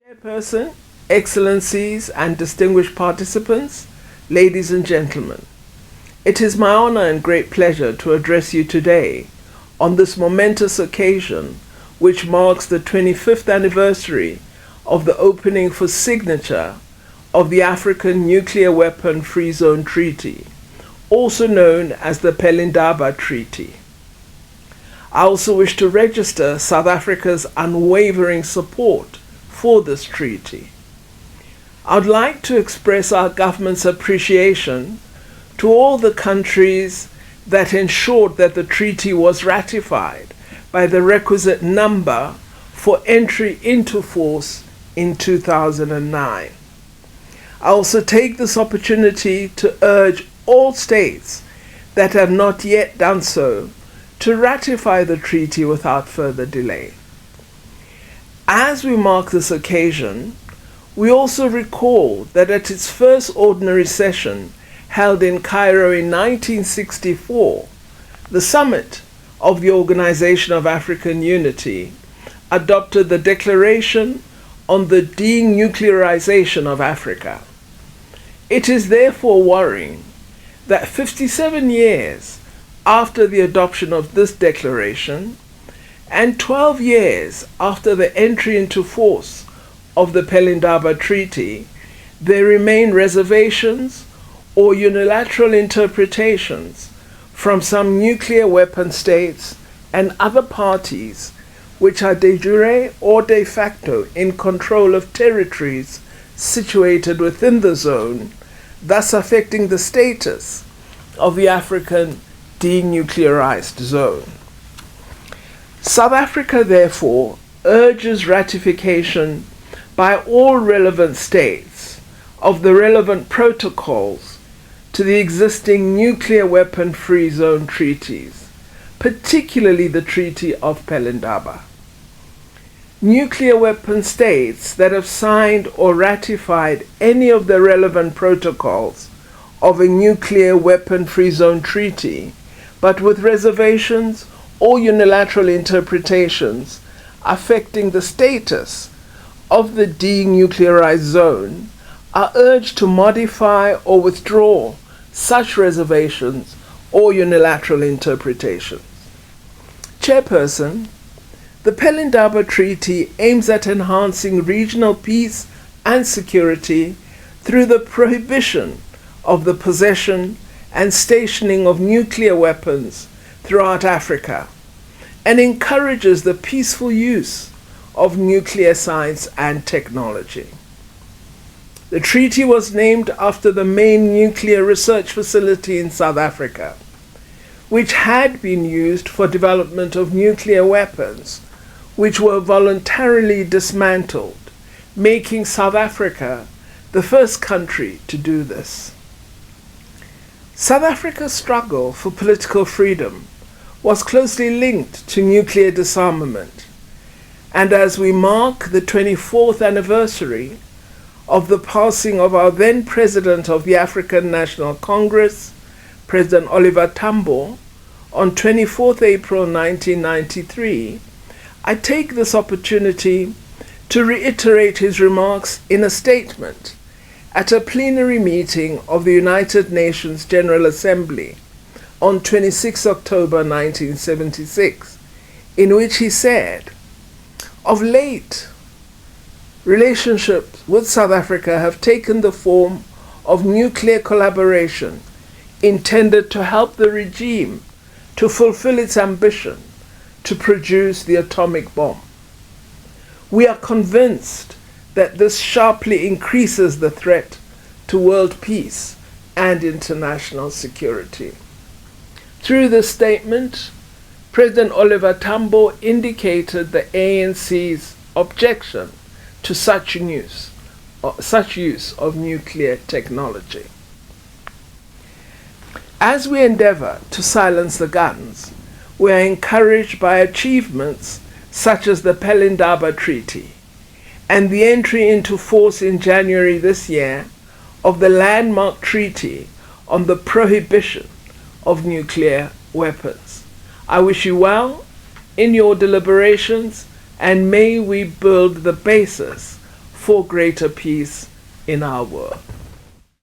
Chairperson, Excellencies and distinguished participants, ladies and gentlemen, it is my honor and great pleasure to address you today on this momentous occasion which marks the 25th anniversary of the opening for signature of the African Nuclear Weapon Free Zone Treaty, also known as the Pelindaba Treaty. I also wish to register South Africa's unwavering support for this treaty. I'd like to express our government's appreciation to all the countries that ensured that the treaty was ratified by the requisite number for entry into force in 2009. I also take this opportunity to urge all states that have not yet done so to ratify the treaty without further delay. As we mark this occasion, we also recall that at its first ordinary session held in Cairo in 1964, the summit of the Organization of African Unity adopted the Declaration on the Denuclearization of Africa. It is therefore worrying that 57 years after the adoption of this declaration, and 12 years after the entry into force of the Pelindaba Treaty, there remain reservations or unilateral interpretations from some nuclear weapon states and other parties which are de jure or de facto in control of territories situated within the zone, thus affecting the status of the African denuclearized zone. South Africa, therefore, urges ratification by all relevant states of the relevant protocols to the existing nuclear weapon-free zone treaties, particularly the Treaty of Pelindaba. Nuclear weapon states that have signed or ratified any of the relevant protocols of a nuclear weapon-free zone treaty, but with reservations or unilateral interpretations affecting the status of the denuclearized zone, are urged to modify or withdraw such reservations or unilateral interpretations. Chairperson, the Pelindaba Treaty aims at enhancing regional peace and security through the prohibition of the possession and stationing of nuclear weapons throughout Africa, and encourages the peaceful use of nuclear science and technology. The treaty was named after the main nuclear research facility in South Africa, which had been used for development of nuclear weapons, which were voluntarily dismantled, making South Africa the first country to do this. South Africa's struggle for political freedom was closely linked to nuclear disarmament, and as we mark the 24th anniversary of the passing of our then President of the African National Congress, President Oliver Tambo, on 24th April 1993, I take this opportunity to reiterate his remarks in a statement at a plenary meeting of the United Nations General Assembly on 26 October 1976, in which he said, "Of late, relationships with South Africa have taken the form of nuclear collaboration intended to help the regime to fulfill its ambition to produce the atomic bomb. We are convinced that this sharply increases the threat to world peace and international security." Through this statement, President Oliver Tambo indicated the ANC's objection to such use of nuclear technology. As we endeavor to silence the guns, we are encouraged by achievements such as the Pelindaba Treaty and the entry into force in January this year of the landmark Treaty on the Prohibition of Nuclear Weapons. I wish you well in your deliberations, and may we build the basis for greater peace in our world.